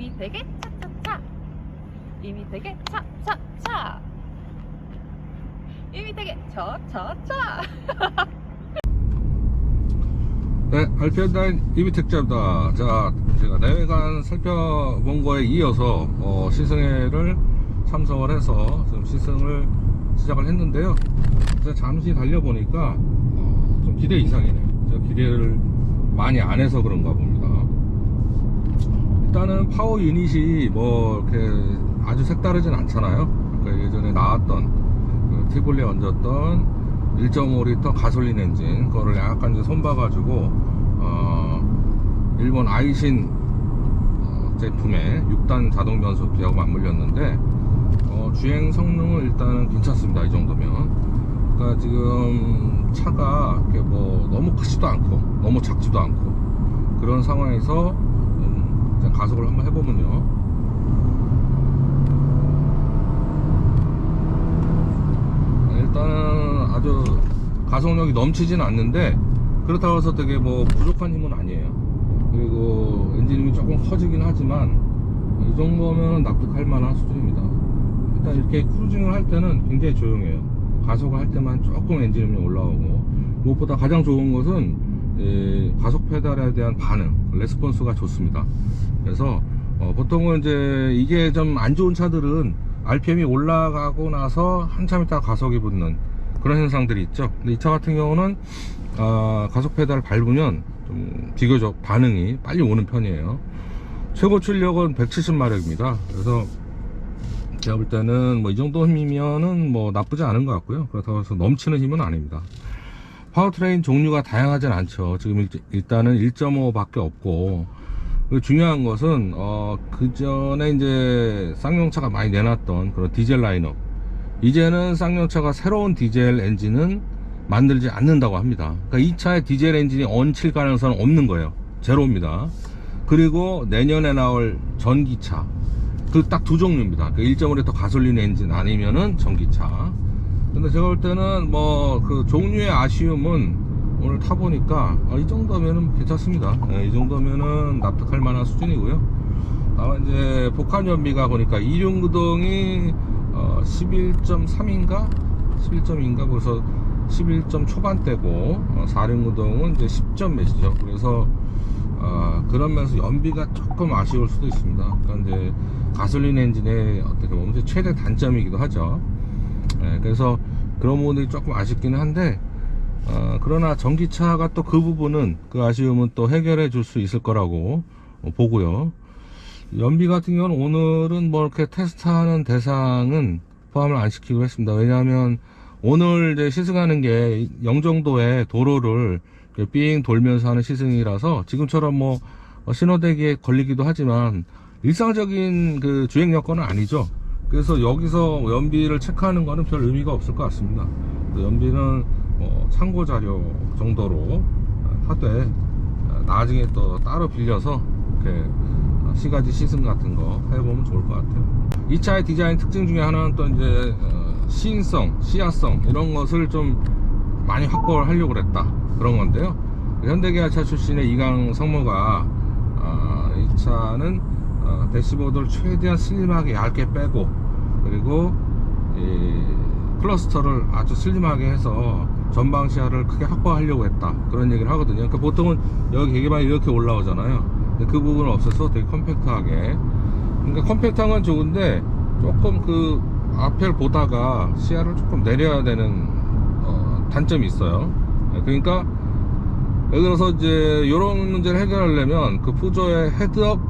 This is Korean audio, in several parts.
이미 되게 차차차, 이미 되게 차차차, 이미 되게 차차차. 네, 알피엔다인 이비택자입니다. 자, 제가 내외관 살펴본 거에 이어서 시승회를 참석을 해서 지금 시승을 시작을 했는데요. 제가 잠시 달려보니까 좀 기대 이상이네요. 제가 기대를 많이 안 해서 그런가 봅니다. 일단은 파워 유닛이 뭐 이렇게 아주 색다르진 않잖아요. 그러니까 예전에 나왔던 그 티볼리에 얹었던 1.5L 가솔린 엔진 그거를 약간 이제 손봐가지고 일본 아이신 제품의 6단 자동 변속기하고 맞물렸는데 주행 성능은 일단은 괜찮습니다. 이 정도면. 그러니까 지금 차가 이렇게 뭐 너무 크지도 않고 너무 작지도 않고 그런 상황에서 가속을 한번 해보면요. 일단은 아주 가속력이 넘치진 않는데 그렇다고 해서 되게 뭐 부족한 힘은 아니에요. 그리고 엔진음이 조금 커지긴 하지만 이 정도면 납득할 만한 수준입니다. 일단 이렇게 크루징을 할 때는 굉장히 조용해요. 가속을 할 때만 조금 엔진음이 올라오고, 무엇보다 가장 좋은 것은 가속 페달에 대한 반응, 레스폰스가 좋습니다. 그래서 보통은 이제 이게 좀 안 좋은 차들은 RPM이 올라가고 나서 한참 있다가 가속이 붙는 그런 현상들이 있죠. 근데 이 차 같은 경우는 가속 페달을 밟으면 좀 비교적 반응이 빨리 오는 편이에요. 최고 출력은 170마력입니다. 그래서 제가 볼 때는 뭐 이 정도 힘이면은 뭐 나쁘지 않은 것 같고요. 그렇다고 해서 넘치는 힘은 아닙니다. 파워트레인 종류가 다양하진 않죠. 지금 일단은 1.5 밖에 없고, 중요한 것은 그 전에 이제 쌍용차가 많이 내놨던 그런 디젤 라인업, 이제는 쌍용차가 새로운 디젤 엔진은 만들지 않는다고 합니다. 그러니까 이 차에 디젤 엔진이 얹힐 가능성은 없는 거예요. 제로입니다. 그리고 내년에 나올 전기차, 그 딱 두 종류입니다. 그 1.5L 가솔린 엔진 아니면은 전기차. 근데 제가 볼 때는 뭐 그 종류의 아쉬움은 오늘 타보니까 이 정도면은 괜찮습니다. 이 정도면은 납득할 만한 수준이고요. 다만 이제 복합 연비가 보니까 2륜구동이 11.3인가 11.2인가 그래서 11점 초반대고 4륜구동은 이제 10점 몇이죠. 그래서 그런 면에서 연비가 조금 아쉬울 수도 있습니다. 그러니까 이제 가솔린 엔진의 어떻게 보면 최대 단점이기도 하죠. 그래서 그런 부분들이 조금 아쉽기는 한데, 그러나 전기차가 또 그 부분은, 그 아쉬움은 또 해결해 줄 수 있을 거라고 보고요. 연비 같은 경우는 오늘은 뭐 이렇게 테스트하는 대상은 포함을 안 시키고 했습니다. 왜냐하면 오늘 이제 시승하는 게 영종도의 도로를 삥 돌면서 하는 시승이라서 지금처럼 뭐 신호대기에 걸리기도 하지만 일상적인 그 주행 여건은 아니죠. 그래서 여기서 연비를 체크하는 거는 별 의미가 없을 것 같습니다. 연비는 참고 자료 정도로 하되 나중에 또 따로 빌려서 이렇게 시가지 시승 같은 거 해보면 좋을 것 같아요. 이 차의 디자인 특징 중에 하나는 또 이제 시인성, 시야성 이런 것을 좀 많이 확보를 하려고 그랬다, 그런 건데요. 현대기아차 출신의 이강 성모가 이 차는 대시보드를 최대한 슬림하게 얇게 빼고, 그리고 이 클러스터를 아주 슬림하게 해서 전방 시야를 크게 확보하려고 했다, 그런 얘기를 하거든요. 그러니까 보통은 여기 계기판이 이렇게 올라오잖아요. 근데 그 부분은 없어서 되게 컴팩트하게, 그러니까 컴팩트한 건 좋은데 조금 그 앞을 보다가 시야를 조금 내려야 되는 단점이 있어요. 그러니까 예를 들어서 이제 이런 문제를 해결하려면 그 푸조의 헤드업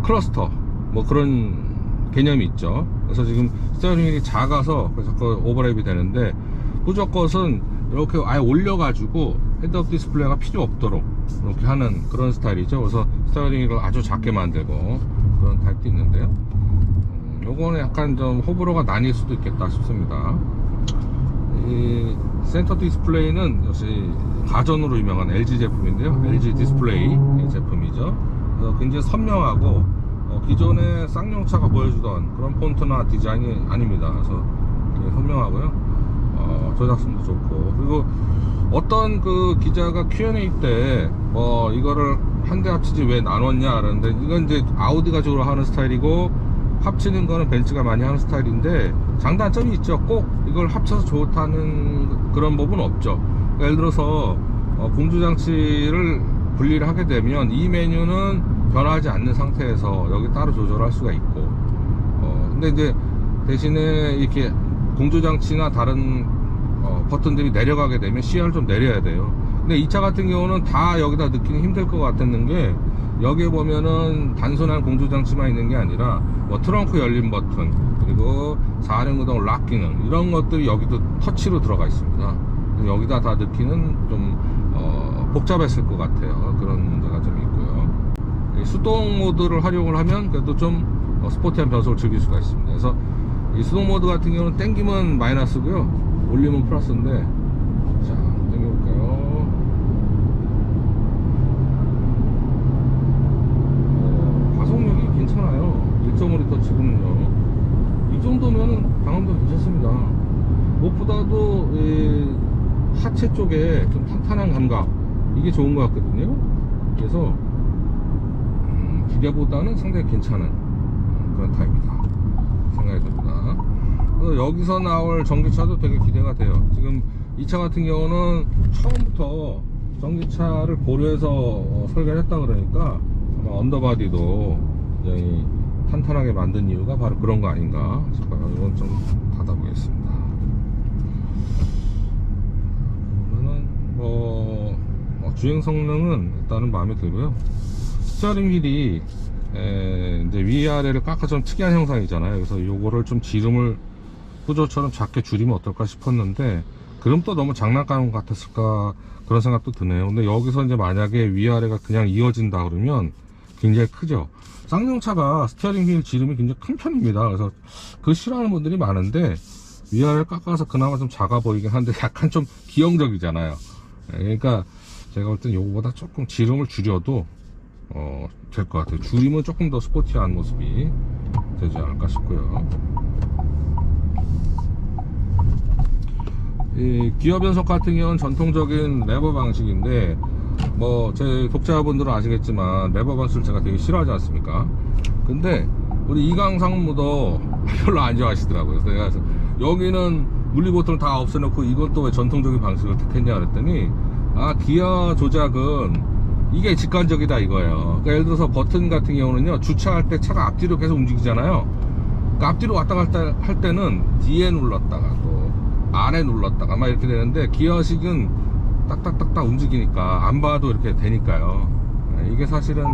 클러스터 뭐 그런 개념이 있죠. 그래서 지금 스티어링 휠이 작아서 자꾸 오버랩이 되는데, 푸조 것은 이렇게 아예 올려가지고 헤드업 디스플레이가 필요 없도록 이렇게 하는 그런 스타일이죠. 그래서 스티어링 휠을 아주 작게 만들고 그런 타입도 있는데요. 요거는 약간 좀 호불호가 나뉠 수도 있겠다 싶습니다. 이 센터 디스플레이는 역시 가전으로 유명한 LG 제품인데요. LG 디스플레이 제품이죠. 그래서 굉장히 선명하고 기존의 쌍용차가 보여주던 그런 폰트나 디자인이 아닙니다. 그래서 굉장히 선명하고요. 조작성도 좋고, 그리고 어떤 그 기자가 Q&A 때 뭐 이거를 한 대 합치지 왜 나눴냐 그러는데, 이건 이제 아우디가 주로 하는 스타일이고 합치는 거는 벤츠가 많이 하는 스타일인데, 장단점이 있죠. 꼭 이걸 합쳐서 좋다는 그런 법은 없죠. 예를 들어서 공조장치를 분리를 하게 되면 이 메뉴는 변하지 않는 상태에서 여기 따로 조절할 수가 있고, 근데 이제 대신에 이렇게 공조장치나 다른 버튼들이 내려가게 되면 시야를 좀 내려야 돼요. 근데 이 차 같은 경우는 다 여기다 넣기는 힘들 것 같았는 게, 여기에 보면은 단순한 공조장치만 있는 게 아니라 뭐 트렁크 열림 버튼, 그리고 4륜 구동 락 기능, 이런 것들이 여기도 터치로 들어가 있습니다. 여기다 다 넣기는 좀 복잡했을 것 같아요. 그런 문제가 좀 있고요. 수동 모드를 활용을 하면 그래도 좀 스포티한 변속을 즐길 수가 있습니다. 그래서 이 수동 모드 같은 경우는 땡기면 마이너스고요, 올리면 플러스인데, 자, 땡겨볼까요? 가속력이 괜찮아요. 1.5L 지금은요. 이 정도면은 방음도 괜찮습니다. 무엇보다도 하체 쪽에 좀 탄탄한 감각, 이게 좋은 것 같거든요. 그래서 기대보다는 상당히 괜찮은 그런 타입이다 생각이 듭니다. 그래서 여기서 나올 전기차도 되게 기대가 돼요. 지금 이 차 같은 경우는 처음부터 전기차를 고려해서 설계를 했다 그러니까 아마 언더바디도 굉장히 탄탄하게 만든 이유가 바로 그런 거 아닌가 싶어요. 이건 좀 닫아보겠습니다. 그러면은 주행 성능은 일단은 마음에 들고요. 스티어링 휠이 이제 위아래를 깎아 좀 특이한 형상이잖아요. 그래서 요거를 좀 지름을 후조처럼 작게 줄이면 어떨까 싶었는데, 그럼 또 너무 장난감 같았을까 그런 생각도 드네요. 근데 여기서 이제 만약에 위아래가 그냥 이어진다 그러면 굉장히 크죠. 쌍용차가 스티어링 휠 지름이 굉장히 큰 편입니다. 그래서 그 싫어하는 분들이 많은데, 위아래를 깎아서 그나마 좀 작아 보이긴 한데 약간 좀 기형적이잖아요. 그러니까 제가 볼 땐 요거보다 조금 지름을 줄여도 될 것 같아요. 줄이면 조금 더 스포티한 모습이 되지 않을까 싶고요. 이 기어 변속 같은 경우는 전통적인 레버 방식인데, 뭐 제 독자분들은 아시겠지만 레버 방식을 제가 되게 싫어하지 않습니까? 근데 우리 이강상무도 별로 안 좋아하시더라고요. 그래서 여기는 물리 보통을 다 없애놓고 이건 또 왜 전통적인 방식을 택했냐 그랬더니, 기어 조작은 이게 직관적이다 이거예요. 그러니까 예를 들어서 버튼 같은 경우는요, 주차할 때 차가 앞뒤로 계속 움직이잖아요. 그러니까 앞뒤로 왔다 갔다 할 때는 뒤에 눌렀다가 또 아래 눌렀다가 막 이렇게 되는데, 기어식은 딱딱딱딱 움직이니까 안 봐도 이렇게 되니까요. 이게 사실은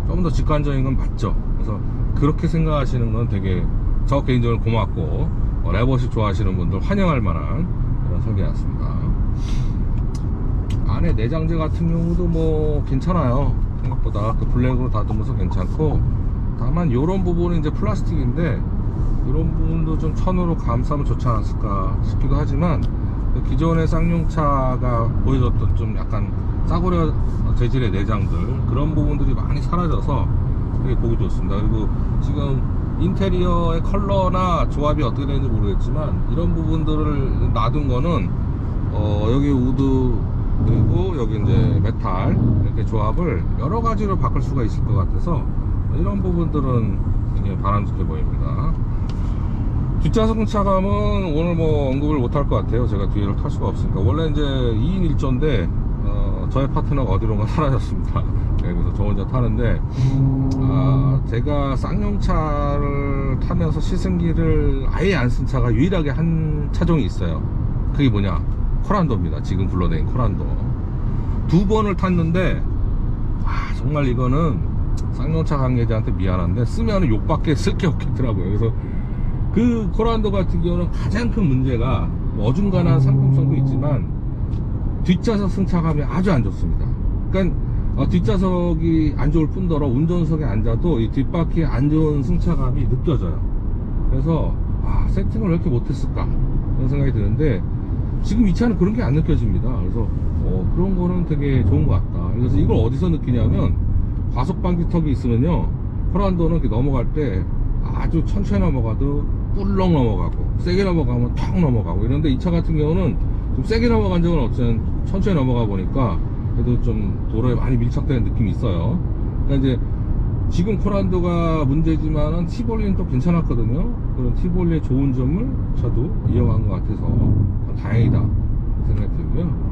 좀 더 직관적인 건 맞죠. 그래서 그렇게 생각하시는 건 되게 저 개인적으로 고맙고, 레버식 좋아하시는 분들 환영할 만한 그런 설계였습니다. 안에 내장재 같은 경우도 뭐 괜찮아요. 생각보다 그 블랙으로 다듬어서 괜찮고, 다만 요런 부분은 이제 플라스틱인데 이런 부분도 좀 천으로 감싸면 좋지 않았을까 싶기도 하지만, 기존의 쌍용차가 보여줬던 좀 약간 싸구려 재질의 내장들, 그런 부분들이 많이 사라져서 되게 보기 좋습니다. 그리고 지금 인테리어의 컬러나 조합이 어떻게 되는지 모르겠지만, 이런 부분들을 놔둔 거는 여기 우드 그리고 여기 이제 메탈 이렇게 조합을 여러 가지로 바꿀 수가 있을 것 같아서, 이런 부분들은 굉장히 바람직해 보입니다. 뒷좌석 차감은 오늘 뭐 언급을 못할 것 같아요. 제가 뒤를 탈 수가 없으니까. 원래 이제 2인 1조인데 저의 파트너가 어디론가 사라졌습니다. 그래서 저 혼자 타는데, 제가 쌍용차를 타면서 시승기를 아예 안 쓴 차가 유일하게 한 차종이 있어요. 그게 뭐냐, 코란도입니다. 지금 불러낸 코란도. 2번을 탔는데 정말 이거는 쌍용차 관계자한테 미안한데 쓰면 욕밖에 쓸 게 없겠더라고요. 그래서 그 코란도 같은 경우는 가장 큰 문제가 어중간한 상품성도 있지만 뒷좌석 승차감이 아주 안 좋습니다. 그러니까 뒷좌석이 안 좋을 뿐더러 운전석에 앉아도 이 뒷바퀴에 안 좋은 승차감이 느껴져요. 그래서 세팅을 왜 이렇게 못했을까 그런 생각이 드는데, 지금 이 차는 그런 게 안 느껴집니다. 그래서 그런 거는 되게 좋은 것 같다. 그래서 이걸 어디서 느끼냐면, 과속 방지턱이 있으면요, 코란도는 이렇게 넘어갈 때 아주 천천히 넘어가도 꿀렁 넘어가고, 세게 넘어가면 탁 넘어가고 이런데, 이 차 같은 경우는 좀 세게 넘어간 적은 없지만 천천히 넘어가 보니까 그래도 좀 도로에 많이 밀착되는 느낌이 있어요. 그러니까 이제 지금 코란도가 문제지만은 티볼리는 또 괜찮았거든요. 그런 티볼리의 좋은 점을 저도 이용한 것 같아서 다행이다 생각이 들고요.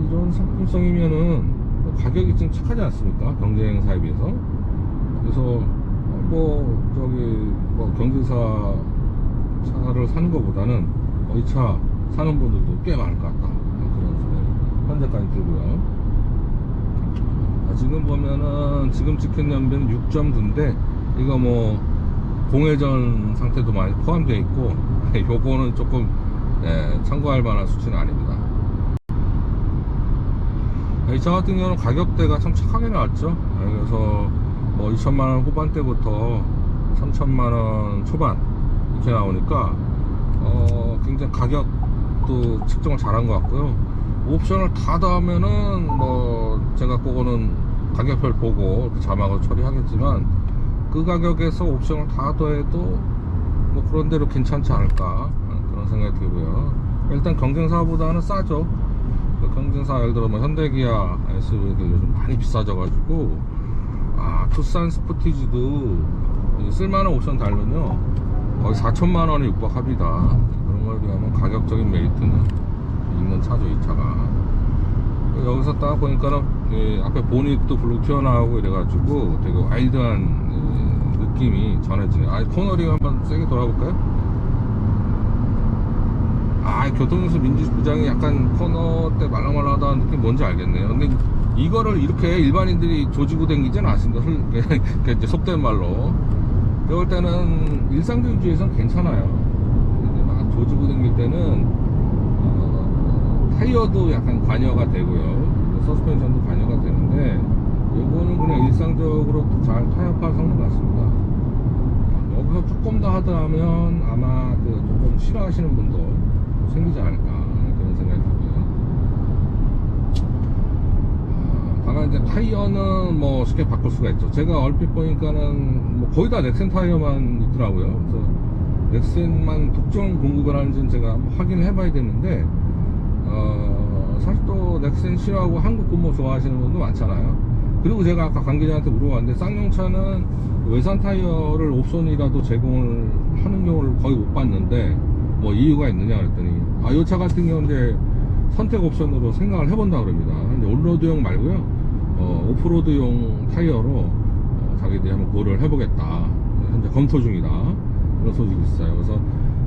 이런 상품성이면은 가격이 좀 착하지 않습니까? 경쟁사에 비해서. 그래서 경쟁사 차를 사는 것보다는 이 차 사는 분들도 꽤 많을 것 같다, 그런 생각이 현재까지 들고요. 지금 보면은 지금 찍힌 연비는 6.9인데 이거 공회전 상태도 많이 포함되어 있고 요거는 조금 참고할 만한 수치는 아닙니다. 이 차 같은 경우는 가격대가 참 착하게 나왔죠. 그래서 2천만원 후반대부터 3천만원 초반 이렇게 나오니까 굉장히 가격도 측정을 잘한 것 같고요. 옵션을 다 더하면은 제가 그거는 가격별 보고 이렇게 자막을 처리하겠지만 그 가격에서 옵션을 다 더해도 그런 대로 괜찮지 않을까 그런 생각이 들고요. 일단 경쟁사보다는 싸죠. 경쟁사 예를 들어 현대기아 SUV들 요즘 많이 비싸져 가지고 투싼 스포티지도 쓸만한 옵션 달면요 거의 4천만원에 육박합니다. 그런 걸 비하면 가격적인 메리트는 있는 차죠, 이 차가. 여기서 딱 보니까는 앞에 보닛도 블록 튀어나오고 이래가지고 되게 와일드한 느낌이 전해지네요. 코너링 한번 세게 돌아볼까요? 교통연수 민주부장이 약간 코너 때 말랑말랑하다는 느낌 뭔지 알겠네요. 근데 이거를 이렇게 일반인들이 조지고 댕기진 않습니다. 이제 속된 말로. 그럴 때는 일상주의에서는 괜찮아요. 근데 막 조지고 댕길 때는 타이어도 약간 관여가 되고요. 서스펜션도 관여가 되는데 요거는 그냥 일상적으로 잘 타협할 성능 같습니다. 여기서 조금 더 하더라면 아마 조금 싫어하시는 분도 생기지 않을까 그런 생각이 들고요. 다만 이제 타이어는 쉽게 바꿀 수가 있죠. 제가 얼핏 보니까는 거의 다 넥센 타이어만 있더라고요. 그래서 넥센만 독점 공급을 하는지는 제가 한번 확인을 해봐야 되는데 사실 또 넥센 싫어하고 한국 군모 좋아하시는 분도 많잖아요. 그리고 제가 아까 관계자한테 물어봤는데 쌍용차는 외산 타이어를 옵션이라도 제공을 하는 경우를 거의 못 봤는데 이유가 있느냐 그랬더니 이 차 같은 경우는 이제 선택 옵션으로 생각을 해본다 그럽니다. 이제 온로드용 말고요 오프로드용 타이어로 자기들이 한번 고려를 해보겠다, 현재 검토 중이다, 그런 소식이 있어요. 그래서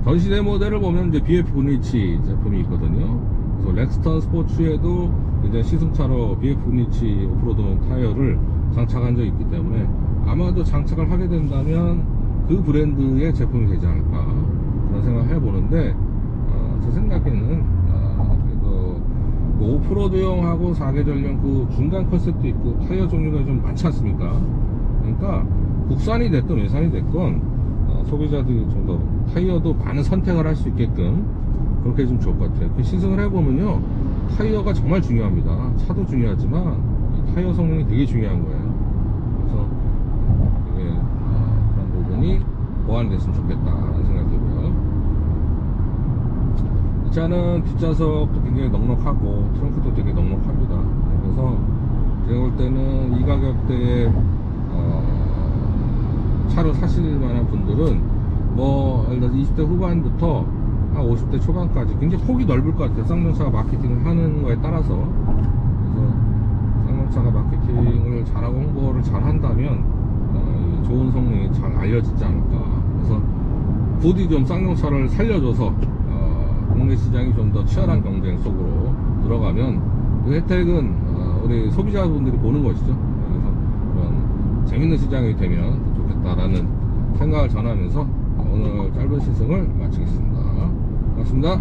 전시대 모델을 보면 이제 BF 브니치 제품이 있거든요. 그래서 렉스턴 스포츠에도 이제 시승차로 BF 브니치 오프로드 타이어를 장착한 적이 있기 때문에 아마도 장착을 하게 된다면 그 브랜드의 제품이 되지 않을까 그런 생각을 해보는데 제 생각에는 그래도 오프로드용하고 4계절용 그 중간 컨셉도 있고 타이어 종류가 좀 많지 않습니까? 그러니까 국산이 됐든 외산이 됐건 소비자들이 좀 더 타이어도 많은 선택을 할 수 있게끔 그렇게 해주면 좋을 것 같아요. 시승을 해보면요 타이어가 정말 중요합니다. 차도 중요하지만 타이어 성능이 되게 중요한 거예요. 그래서 이게 그런 부분이 보완됐으면 좋겠다라는 생각이 들고요. 이 차는 뒷좌석도 굉장히 넉넉하고 트렁크도 되게 넉넉합니다. 그래서 제가 볼 때는 이 가격대에 차를 사실 만한 분들은 예를 들어서 20대 후반부터 한 50대 초반까지 굉장히 폭이 넓을 것 같아요. 쌍용차가 마케팅을 하는 거에 따라서. 그래서 쌍용차가 마케팅을 잘하고 홍보를 잘 한다면 좋은 성능이 잘 알려지지 않을까. 그래서 부디 좀 쌍용차를 살려줘서 국내 시장이 좀 더 치열한 경쟁 속으로 들어가면 그 혜택은 우리 소비자분들이 보는 것이죠. 그래서 그런 재밌는 시장이 되면 좋겠다라는 생각을 전하면서 오늘 짧은 시승을 마치겠습니다. 고맙습니다.